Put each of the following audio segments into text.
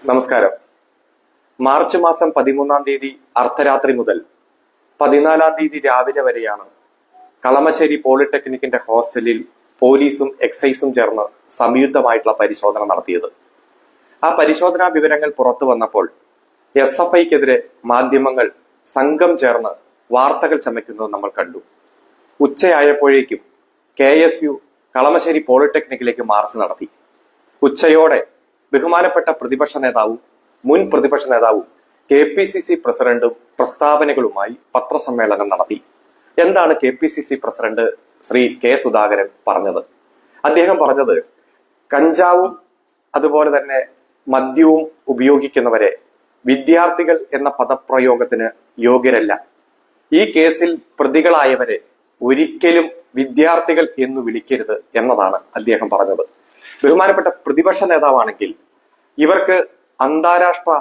നമസ്കാരം. മാർച്ച് മാസം 13-ാം തീയതി അർദ്ധരാത്രി മുതൽ 14-ാം തീയതി രാവിലെ വരെയാണ് കളമശ്ശേരി പോളിടെക്നിക്കിന്റെ ഹോസ്റ്റലിൽ പോലീസും എക്സൈസും ചേർന്ന് സംയുക്തമായിട്ടുള്ള പരിശോധന നടത്തിയത്. ആ പരിശോധനാ വിവരങ്ങൾ പുറത്തു വന്നപ്പോൾ SFIക്കെതിരെ മാധ്യമങ്ങൾ സംഘം ചേർന്ന് വാർത്തകൾ ചമയ്ക്കുന്നത് നമ്മൾ കണ്ടു. ഉച്ചയായപ്പോഴേക്കും KSU കളമശ്ശേരി പോളിടെക്നിക്കിലേക്ക് മാർച്ച് നടത്തി. ഉച്ചയോടെ ബഹുമാനപ്പെട്ട പ്രതിപക്ഷ നേതാവും മുൻ പ്രതിപക്ഷ നേതാവും KPCC പ്രസിഡന്റും പ്രസ്താവനകളുമായി പത്രസമ്മേളനം നടത്തി. എന്താണ് KPCC president Shri K Sudhakaran പറഞ്ഞത്? അദ്ദേഹം പറഞ്ഞത് കഞ്ചാവും അതുപോലെ തന്നെ മദ്യവും ഉപയോഗിക്കുന്നവരെ വിദ്യാർത്ഥികൾ എന്ന പദപ്രയോഗത്തിന് യോഗ്യരല്ല. ഈ കേസിൽ പ്രതികളായവരെ ഒരിക്കലും വിദ്യാർത്ഥികൾ എന്ന് വിളിക്കരുത് എന്നതാണ് അദ്ദേഹം പറഞ്ഞത്. ബഹുമാനപ്പെട്ട പ്രതിപക്ഷ നേതാവാണെങ്കിൽ ഇവർക്ക് അന്താരാഷ്ട്ര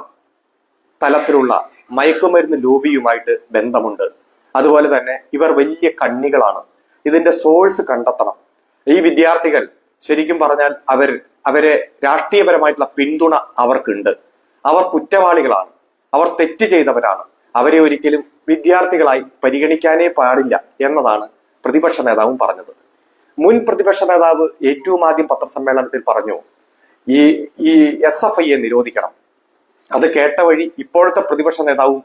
തലത്തിലുള്ള മയക്കുമരുന്ന് ലോബിയുമായിട്ട് ബന്ധമുണ്ട്. അതുപോലെ തന്നെ ഇവർ വലിയ കണ്ണികളാണ്. ഇതിന്റെ സോഴ്സ് കണ്ടെത്തണം. ഈ വിദ്യാർത്ഥികൾ ശരിക്കും പറഞ്ഞാൽ അവരെ രാഷ്ട്രീയപരമായിട്ടുള്ള പിന്തുണ അവർക്കുണ്ട്. അവർ കുറ്റവാളികളാണ്, അവർ തെറ്റ് ചെയ്തവരാണ്. അവരെ ഒരിക്കലും വിദ്യാർത്ഥികളായി പരിഗണിക്കാനേ പാടില്ല എന്നതാണ് പ്രതിപക്ഷ നേതാവും പറഞ്ഞത്. മുൻ പ്രതിപക്ഷ നേതാവ് ഏറ്റവും ആദ്യം പത്രസമ്മേളനത്തിൽ പറഞ്ഞു ഈ SFIയെ നിരോധിക്കണം. അത് കേട്ട വഴി ഇപ്പോഴത്തെ പ്രതിപക്ഷ നേതാവും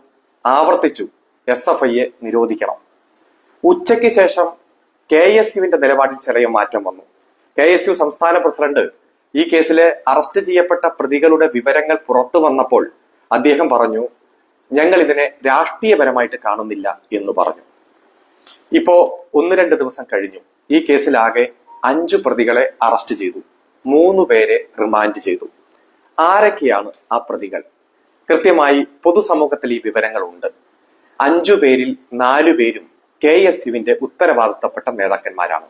ആവർത്തിച്ചു SFIയെ നിരോധിക്കണം. ഉച്ചയ്ക്ക് ശേഷം KSUവിന്റെ നിലപാടിൽ ചെറിയ മാറ്റം വന്നു. KSU സംസ്ഥാന പ്രസിഡന്റ് ഈ കേസിലെ അറസ്റ്റ് ചെയ്യപ്പെട്ട പ്രതികളുടെ വിവരങ്ങൾ പുറത്തു വന്നപ്പോൾ അദ്ദേഹം പറഞ്ഞു, ഞങ്ങൾ ഇതിനെ രാഷ്ട്രീയപരമായിട്ട് കാണുന്നില്ല എന്ന് പറഞ്ഞു. ഇപ്പോ 1-2 ദിവസം കഴിഞ്ഞു. ഈ കേസിലാകെ 5 പ്രതികളെ അറസ്റ്റ് ചെയ്തു, 3 പേരെ റിമാൻഡ് ചെയ്തു. ആരൊക്കെയാണ് ആ പ്രതികൾ? കൃത്യമായി പൊതുസമൂഹത്തിൽ ഈ വിവരങ്ങളുണ്ട്. 5 പേരിൽ 4 പേരും KSUവിന്റെ ഉത്തരവാദിത്തപ്പെട്ട നേതാക്കന്മാരാണ്.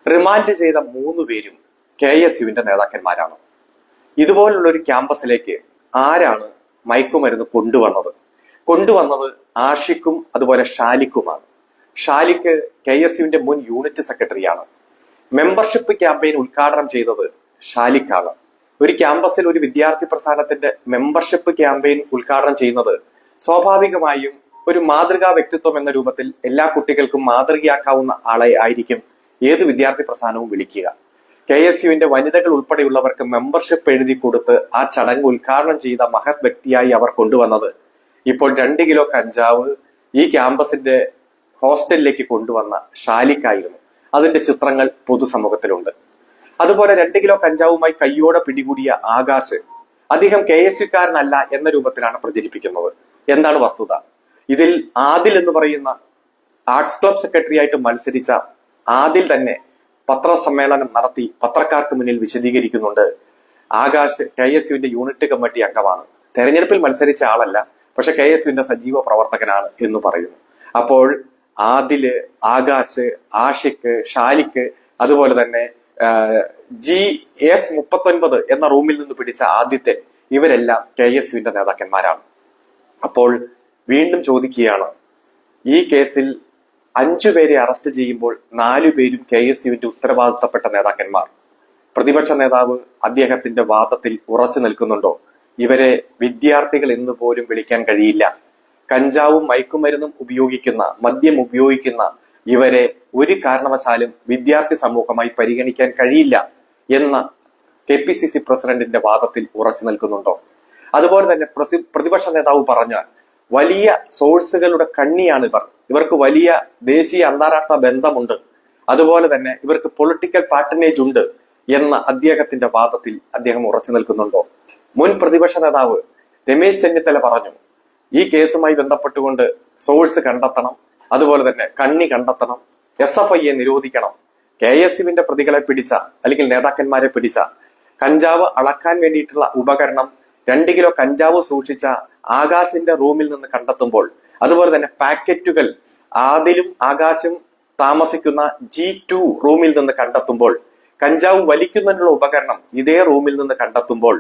റിമാൻഡ് ചെയ്ത 3 പേരും KSUവിന്റെ നേതാക്കന്മാരാണ്. ഇതുപോലുള്ള ഒരു ക്യാമ്പസിലേക്ക് ആരാണ് മയക്കുമരുന്ന് കൊണ്ടുവന്നത് ആഷിഖും അതുപോലെ ഷാലിക്കുമാണ്. ഷാലിക്ക് KSUവിന്റെ മുൻ യൂണിറ്റ് സെക്രട്ടറിയാണ്. മെമ്പർഷിപ്പ് ക്യാമ്പയിൻ ഉദ്ഘാടനം ചെയ്തത് ഷാലിക്കാണ്. ഒരു ക്യാമ്പസിൽ ഒരു വിദ്യാർത്ഥി പ്രസ്ഥാനത്തിന്റെ മെമ്പർഷിപ്പ് ക്യാമ്പയിൻ ഉദ്ഘാടനം ചെയ്യുന്നത് സ്വാഭാവികമായും ഒരു മാതൃകാ വ്യക്തിത്വം എന്ന രൂപത്തിൽ എല്ലാ കുട്ടികൾക്കും മാതൃകയാക്കാവുന്ന ആളെ ആയിരിക്കും ഏത് വിദ്യാർത്ഥി പ്രസ്ഥാനവും വിളിക്കുക. KSUവിന്റെ വനിതകൾ ഉൾപ്പെടെയുള്ളവർക്ക് മെമ്പർഷിപ്പ് എഴുതി കൊടുത്ത് ആ ചടങ്ങ് ഉദ്ഘാടനം ചെയ്ത മഹത് വ്യക്തിയായി അവർ കൊണ്ടുവന്നത് ഇപ്പോൾ 2 കിലോ കഞ്ചാവ് ഈ ക്യാമ്പസിന്റെ ഹോസ്റ്റലിലേക്ക് കൊണ്ടുവന്ന ഷാലിക്കായിരുന്നു. അതിന്റെ ചിത്രങ്ങൾ പൊതുസമൂഹത്തിലുണ്ട്. അതുപോലെ 2 കിലോ കഞ്ചാവുമായി കയ്യോടെ പിടികൂടിയ ആകാശ്, അദ്ദേഹം KSUക്കാരനല്ല എന്ന രൂപത്തിലാണ് പ്രചരിപ്പിക്കുന്നത്. എന്താണ് വസ്തുത? ഇതിൽ ആദിൽ എന്ന് പറയുന്ന ആർട്സ് ക്ലബ് സെക്രട്ടറി ആയിട്ട് മത്സരിച്ച ആദിൽ തന്നെ പത്രസമ്മേളനം നടത്തി പത്രക്കാർക്ക് മുന്നിൽ വിശദീകരിക്കുന്നുണ്ട്. ആകാശ് KSUവിന്റെ യൂണിറ്റ് കമ്മിറ്റി അംഗമാണ്, തെരഞ്ഞെടുപ്പിൽ മത്സരിച്ച ആളല്ല, പക്ഷെ KSUവിന്റെ സജീവ പ്രവർത്തകനാണ് എന്ന് പറയുന്നു. അപ്പോൾ ആദില്, ആകാശ്, ആഷിഖ്, ഷാലിക്ക്, അതുപോലെ തന്നെ GS39 എന്ന റൂമിൽ നിന്ന് പിടിച്ച ആദ്യത്തെ, ഇവരെല്ലാം KSUവിന്റെ നേതാക്കന്മാരാണ്. അപ്പോൾ വീണ്ടും ചോദിക്കുകയാണ്, ഈ കേസിൽ 5 പേരെ അറസ്റ്റ് ചെയ്യുമ്പോൾ 4 പേരും KSUവിന്റെ ഉത്തരവാദിത്തപ്പെട്ട നേതാക്കന്മാർ. പ്രതിപക്ഷ നേതാവ് അദ്ദേഹത്തിന്റെ വാദത്തിൽ ഉറച്ചു നിൽക്കുന്നുണ്ടോ? ഇവരെ വിദ്യാർത്ഥികൾ എന്ന് പോലും വിളിക്കാൻ കഴിയില്ല. കഞ്ചാവും മയക്കുമരുന്നും ഉപയോഗിക്കുന്ന, മദ്യം ഉപയോഗിക്കുന്ന ഇവരെ ഒരു കാരണവശാലും വിദ്യാർത്ഥി സമൂഹമായി പരിഗണിക്കാൻ കഴിയില്ല എന്ന KPCC പ്രസിഡന്റിന്റെ വാദത്തിൽ ഉറച്ചു നിൽക്കുന്നുണ്ടോ? അതുപോലെ തന്നെ പ്രതിപക്ഷ നേതാവ് പറഞ്ഞ വലിയ സോഴ്സുകളുടെ കണ്ണിയാണ് ഇവർക്ക് വലിയ ദേശീയ അന്താരാഷ്ട്ര ബന്ധമുണ്ട്, അതുപോലെ തന്നെ ഇവർക്ക് പൊളിറ്റിക്കൽ പാർട്ടനേജ് ഉണ്ട് എന്ന അദ്ദേഹത്തിന്റെ വാദത്തിൽ അദ്ദേഹം ഉറച്ചു നിൽക്കുന്നുണ്ടോ? മുൻ പ്രതിപക്ഷ നേതാവ് രമേശ് ചെന്നിത്തല പറഞ്ഞു, ഈ കേസുമായി ബന്ധപ്പെട്ടുകൊണ്ട് സോഴ്സ് കണ്ടെത്തണം, അതുപോലെ തന്നെ കണ്ണി കണ്ടെത്തണം, SFIയെ നിരോധിക്കണം. KSUവിന്റെ പ്രതികളെ പിടിച്ച അല്ലെങ്കിൽ നേതാക്കന്മാരെ പിടിച്ച കഞ്ചാവ് അളക്കാൻ വേണ്ടിയിട്ടുള്ള ഉപകരണം 2 കിലോ കഞ്ചാവ് സൂക്ഷിച്ച ആകാശിന്റെ റൂമിൽ നിന്ന് കണ്ടെത്തുമ്പോൾ, അതുപോലെ തന്നെ പാക്കറ്റുകൾ ആദിലും ആകാശും താമസിക്കുന്ന G2 റൂമിൽ നിന്ന് കണ്ടെത്തുമ്പോൾ, കഞ്ചാവ് വലിക്കുന്നതിനുള്ള ഉപകരണം ഇതേ റൂമിൽ നിന്ന് കണ്ടെത്തുമ്പോൾ,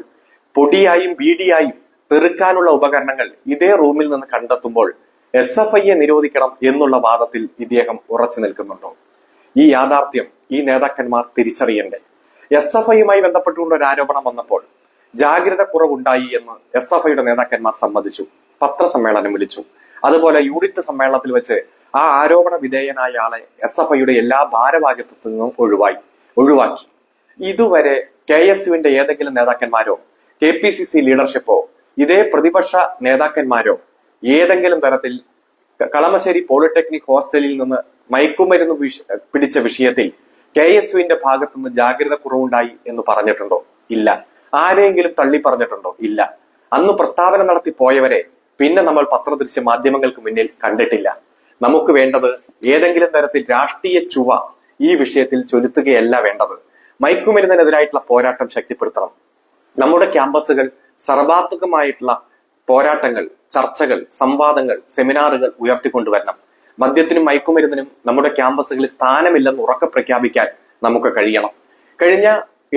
പൊടിയായും ബീഡിയായും തെറുക്കാനുള്ള ഉപകരണങ്ങൾ ഇതേ റൂമിൽ നിന്ന് കണ്ടെത്തുമ്പോൾ SFIയെ നിരോധിക്കണം എന്നുള്ള വാദത്തിൽ ഇദ്ദേഹം ഉറച്ചു നിൽക്കുന്നുണ്ടോ? ഈ യാഥാർത്ഥ്യം ഈ നേതാക്കന്മാർ തിരിച്ചറിയണ്ടേ? SFIയുമായി ബന്ധപ്പെട്ടുകൊണ്ട് ഒരു ആരോപണം വന്നപ്പോൾ ജാഗ്രത കുറവുണ്ടായി എന്ന് SFIയുടെ നേതാക്കന്മാർ സമ്മതിച്ചു, പത്രസമ്മേളനം വിളിച്ചു. അതുപോലെ യൂണിറ്റ് സമ്മേളനത്തിൽ വെച്ച് ആ ആരോപണ വിധേയനായ ആളെ SFIയുടെ എല്ലാ ഭാരവാഹിത്വത്തിൽ നിന്നും ഒഴിവാക്കി. ഇതുവരെ KSUവിന്റെ ഏതെങ്കിലും നേതാക്കന്മാരോ KPCC ലീഡർഷിപ്പോ ഇതേ പ്രതിപക്ഷ നേതാക്കന്മാരോ ഏതെങ്കിലും തരത്തിൽ കളമശ്ശേരി പോളിടെക്നിക് ഹോസ്റ്റലിൽ നിന്ന് മയക്കുമരുന്ന് പിടിച്ച വിഷയത്തിൽ KSUവിന്റെ ഭാഗത്തുനിന്ന് ജാഗ്രത കുറവുണ്ടായി എന്ന് പറഞ്ഞിട്ടുണ്ടോ? ഇല്ല. ആരെങ്കിലും തള്ളി പറഞ്ഞിട്ടുണ്ടോ? ഇല്ല. അന്ന് പ്രസ്താവന നടത്തി പോയവരെ പിന്നെ നമ്മൾ പത്രദൃശ്യ മാധ്യമങ്ങൾക്ക് മുന്നിൽ കണ്ടിട്ടില്ല. നമുക്ക് വേണ്ടത് ഏതെങ്കിലും തരത്തിൽ രാഷ്ട്രീയ ചുവ ഈ വിഷയത്തിൽ ചൊലുത്തുകയല്ല വേണ്ടത്. മയക്കുമരുന്നിനെതിരായിട്ടുള്ള പോരാട്ടം ശക്തിപ്പെടുത്തണം. നമ്മുടെ ക്യാമ്പസുകൾ സർവാത്മകമായിട്ടുള്ള പോരാട്ടങ്ങൾ, ചർച്ചകൾ, സംവാദങ്ങൾ, സെമിനാറുകൾ ഉയർത്തിക്കൊണ്ടുവരണം. മദ്യത്തിനും മയക്കുമരുന്നിനും നമ്മുടെ ക്യാമ്പസുകളിൽ സ്ഥാനമില്ലെന്ന് ഉറക്കെ പ്രഖ്യാപിക്കാൻ നമുക്ക് കഴിയണം. കഴിഞ്ഞ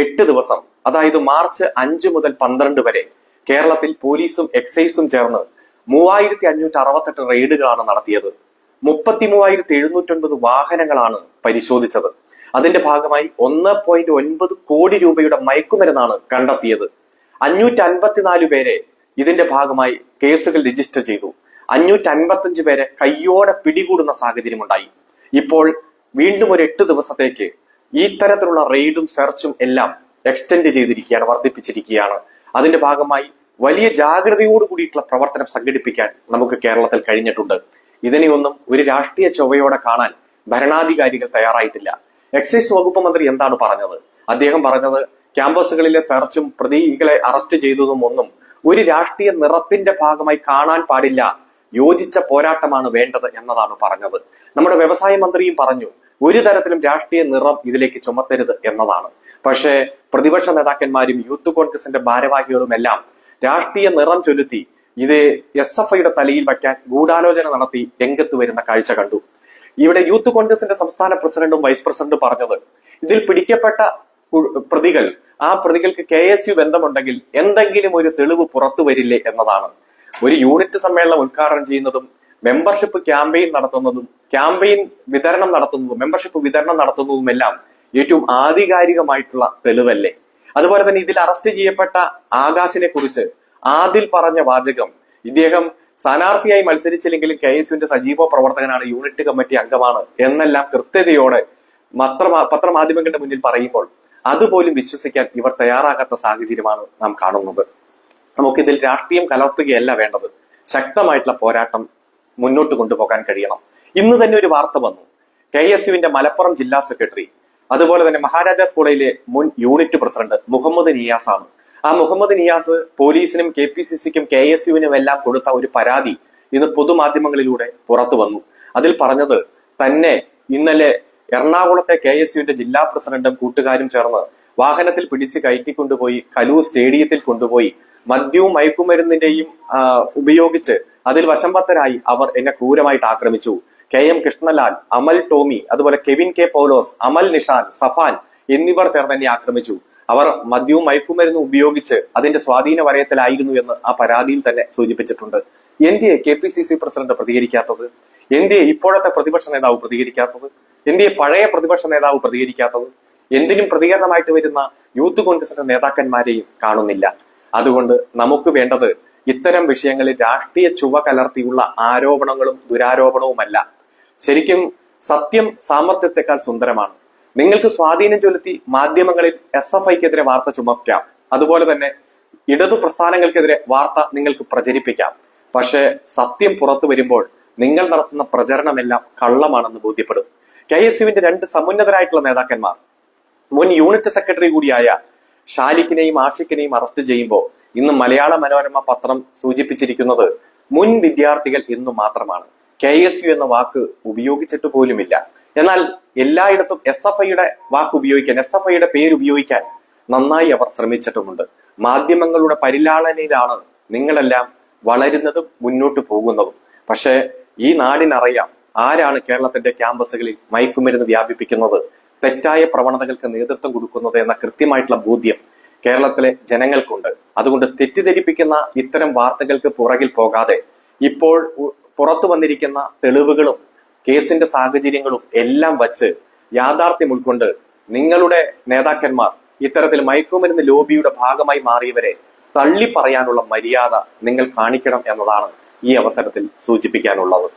8 ദിവസം, അതായത് മാർച്ച് 5 മുതൽ 12 വരെ കേരളത്തിൽ പോലീസും എക്സൈസും ചേർന്ന് 3568 റെയ്ഡുകളാണ് നടത്തിയത്. 33,709 വാഹനങ്ങളാണ് പരിശോധിച്ചത്. അതിന്റെ ഭാഗമായി 1.9 കോടി രൂപയുടെ മയക്കുമരുന്നാണ് കണ്ടെത്തിയത്. 554 പേരെ ഇതിന്റെ ഭാഗമായി കേസുകൾ രജിസ്റ്റർ ചെയ്തു. 555 പേരെ കയ്യോടെ പിടികൂടുന്ന സാഹചര്യം ഉണ്ടായി. ഇപ്പോൾ വീണ്ടും ഒരു 8 ദിവസത്തേക്ക് ഈ തരത്തിലുള്ള റെയ്ഡും സെർച്ചും എല്ലാം എക്സ്റ്റെൻഡ് ചെയ്തിരിക്കുകയാണ്, വർദ്ധിപ്പിച്ചിരിക്കുകയാണ്. അതിന്റെ ഭാഗമായി വലിയ ജാഗ്രതയോട് കൂടിയിട്ടുള്ള പ്രവർത്തനം സംഘടിപ്പിക്കാൻ നമുക്ക് കേരളത്തിൽ കഴിഞ്ഞിട്ടുണ്ട്. ഇതിനെയൊന്നും ഒരു രാഷ്ട്രീയ ചൊവ്വയോടെ കാണാൻ ഭരണാധികാരികൾ തയ്യാറായിട്ടില്ല. എക്സൈസ് വകുപ്പ് മന്ത്രി എന്താണ് പറഞ്ഞത്? അദ്ദേഹം പറഞ്ഞത് ക്യാമ്പസുകളിലെ സെർച്ചും പ്രതികളെ അറസ്റ്റ് ചെയ്തതും ഒന്നും ഒരു രാഷ്ട്രീയ നിറത്തിന്റെ ഭാഗമായി കാണാൻ പാടില്ല, യോജിച്ച പോരാട്ടമാണ് വേണ്ടത് എന്നതാണ് പറഞ്ഞത്. നമ്മുടെ വ്യവസായ മന്ത്രിയും പറഞ്ഞു ഒരു തരത്തിലും രാഷ്ട്രീയ നിറം ഇതിലേക്ക് ചുമത്തരുത് എന്നതാണ്. പക്ഷേ പ്രതിപക്ഷ നേതാക്കന്മാരും യൂത്ത് കോൺഗ്രസിന്റെ ഭാരവാഹികളും എല്ലാം രാഷ്ട്രീയ നിറം ചൊലുത്തി ഇത് SFIയുടെ തലയിൽ വയ്ക്കാൻ ഗൂഢാലോചന നടത്തി രംഗത്ത് വരുന്ന കാഴ്ച കണ്ടു. ഇവിടെ യൂത്ത് കോൺഗ്രസിന്റെ സംസ്ഥാന പ്രസിഡന്റും വൈസ് പ്രസിഡന്റും പറഞ്ഞത് ഇതിൽ പിടിക്കപ്പെട്ട പ്രതികൾ, ആ പ്രതികൾക്ക് KSU ബന്ധമുണ്ടെങ്കിൽ എന്തെങ്കിലും ഒരു തെളിവ് പുറത്തു വരില്ലേ എന്നതാണ്. ഒരു യൂണിറ്റ് സമ്മേളനം ഉദ്ഘാടനം ചെയ്യുന്നതും മെമ്പർഷിപ്പ് ക്യാമ്പയിൻ നടത്തുന്നതും മെമ്പർഷിപ്പ് വിതരണം നടത്തുന്നതുമെല്ലാം ഏറ്റവും ആധികാരികമായിട്ടുള്ള തെളിവല്ലേ? അതുപോലെ തന്നെ ഇതിൽ അറസ്റ്റ് ചെയ്യപ്പെട്ട ആകാശിനെ കുറിച്ച് ആദിൽ പറഞ്ഞ വാചകം, ഇദ്ദേഹം സ്ഥാനാർത്ഥിയായി മത്സരിച്ചില്ലെങ്കിലും KSUവിന്റെ സജീവ പ്രവർത്തകനാണ്, യൂണിറ്റ് കമ്മിറ്റി അംഗമാണ് എന്നെല്ലാം കൃത്യതയോടെ പത്രമാധ്യമങ്ങളുടെ മുന്നിൽ പറയുമ്പോൾ അതുപോലും വിശ്വസിക്കാൻ ഇവർ തയ്യാറാകാത്ത സാഹചര്യമാണ് നാം കാണുന്നത്. നമുക്കിതിൽ രാഷ്ട്രീയം കലർത്തുകയല്ല വേണ്ടത്, ശക്തമായിട്ടുള്ള പോരാട്ടം മുന്നോട്ട് കൊണ്ടുപോകാൻ കഴിയണം. ഇന്ന് തന്നെ ഒരു വാർത്ത വന്നു, KSUവിന്റെ മലപ്പുറം ജില്ലാ സെക്രട്ടറി, അതുപോലെ തന്നെ മഹാരാജാസ് കോളേജിലെ മുൻ യൂണിറ്റ് പ്രസിഡന്റ് മുഹമ്മദ് നിയാസ് ആണ്. ആ മുഹമ്മദ് നിയാസ് പോലീസിനും KPCCക്കും KSUവിനും എല്ലാം കൊടുത്ത ഒരു പരാതി ഇന്ന് പൊതുമാധ്യമങ്ങളിലൂടെ പുറത്തു വന്നു. അതിൽ പറഞ്ഞത് തന്നെ ഇന്നലെ എറണാകുളത്തെ KSUവിന്റെ ജില്ലാ പ്രസിഡന്റും കൂട്ടുകാരും ചേർന്ന് വാഹനത്തിൽ പിടിച്ച് കയറ്റിക്കൊണ്ടുപോയി കലൂർ സ്റ്റേഡിയത്തിൽ കൊണ്ടുപോയി മദ്യവും മയക്കുമരുന്നിന്റെയും ഉപയോഗിച്ച് അതിൽ വശംവത്തരായി അവർ എന്നെ ക്രൂരമായിട്ട് ആക്രമിച്ചു. KM കൃഷ്ണലാൽ, അമൽ ടോമി, അതുപോലെ കെവിൻ K പൗലോസ്, അമൽ നിഷാൻ, സഫാൻ എന്നിവർ ചേർന്ന് എന്നെ ആക്രമിച്ചു. അവർ മദ്യവും മയക്കുമരുന്നും ഉപയോഗിച്ച് അതിന്റെ സ്വാധീന വലയത്തിലായിരുന്നു എന്ന് ആ പരാതിയിൽ തന്നെ സൂചിപ്പിച്ചിട്ടുണ്ട്. എന്തേ KPCC പ്രസിഡന്റ് പ്രതികരിക്കാത്തത്? എന്തേ ഇപ്പോഴത്തെ പ്രതിപക്ഷ നേതാവ് പ്രതികരിക്കാത്തത്? എന്തേ പഴയ പ്രതിപക്ഷ നേതാവ് പ്രതികരിക്കാത്തത്? എന്തിനും പ്രതികരണമായിട്ട് വരുന്ന യൂത്ത് കോൺഗ്രസിന്റെ നേതാക്കന്മാരെയും കാണുന്നില്ല. അതുകൊണ്ട് നമുക്ക് വേണ്ടത് ഇത്തരം വിഷയങ്ങളിൽ രാഷ്ട്രീയ ചുവ കലർത്തിയുള്ള ആരോപണങ്ങളും ദുരാരോപണവുമല്ല. ശരിക്കും സത്യം സാമർത്ഥ്യത്തെക്കാൾ സുന്ദരമാണ്. നിങ്ങൾക്ക് സ്വാധീനം ചെലുത്തി മാധ്യമങ്ങളിൽ SFIക്കെതിരെ വാർത്ത ചുമക്കാം, അതുപോലെ തന്നെ ഇടതു പ്രസ്ഥാനങ്ങൾക്കെതിരെ വാർത്ത നിങ്ങൾക്ക് പ്രചരിപ്പിക്കാം. പക്ഷെ സത്യം പുറത്തു വരുമ്പോൾ നിങ്ങൾ നടത്തുന്ന പ്രചരണമെല്ലാം കള്ളമാണെന്ന് ബോധ്യപ്പെടും. KSUവിന്റെ 2 സമുന്നതരായിട്ടുള്ള നേതാക്കന്മാർ, മുൻ യൂണിറ്റ് സെക്രട്ടറി കൂടിയായ ഷാലിഖിനെയും ആഷിഖിനെയും അറസ്റ്റ് ചെയ്യുമ്പോൾ ഇന്ന് മലയാള മനോരമ പത്രം സൂചിപ്പിച്ചിരിക്കുന്നത് മുൻ വിദ്യാർത്ഥികൾ എന്ന് മാത്രമാണ്. KSU എന്ന വാക്ക് ഉപയോഗിച്ചിട്ട് പോലുമില്ല. എന്നാൽ എല്ലായിടത്തും SFIയുടെ വാക്ക് ഉപയോഗിക്കാൻ, SFIയുടെ പേര് ഉപയോഗിക്കാൻ നന്നായി അവർ ശ്രമിച്ചിട്ടുമുണ്ട്. മാധ്യമങ്ങളുടെ പരിലാളനയിലാണ് നിങ്ങളെല്ലാം വളരുന്നതും മുന്നോട്ട് പോകുന്നതും. പക്ഷെ ഈ നാടിനറിയാം ആരാണ് കേരളത്തിന്റെ ക്യാമ്പസുകളിൽ മയക്കുമരുന്ന് വ്യാപിപ്പിക്കുന്നത്, തെറ്റായ പ്രവണതകൾക്ക് നേതൃത്വം കൊടുക്കുന്നത് എന്ന കൃത്യമായിട്ടുള്ള ബോധ്യം കേരളത്തിലെ ജനങ്ങൾക്കുണ്ട്. അതുകൊണ്ട് തെറ്റിദ്ധരിപ്പിക്കുന്ന ഇത്തരം വാർത്തകൾക്ക് പുറകിൽ പോകാതെ ഇപ്പോൾ പുറത്തു വന്നിരിക്കുന്ന തെളിവുകളും കേസിന്റെ സാഹചര്യങ്ങളും എല്ലാം വച്ച് യാഥാർത്ഥ്യം ഉൾക്കൊണ്ട് നിങ്ങളുടെ നേതാക്കന്മാർ ഇത്തരത്തിൽ മയക്കുമരുന്ന് ലോബിയുടെ ഭാഗമായി മാറിയവരെ തള്ളി പറയാനുള്ള മര്യാദ നിങ്ങൾ കാണിക്കണം എന്നതാണ് ഈ അവസരത്തിൽ സൂചിപ്പിക്കാനുള്ളത്.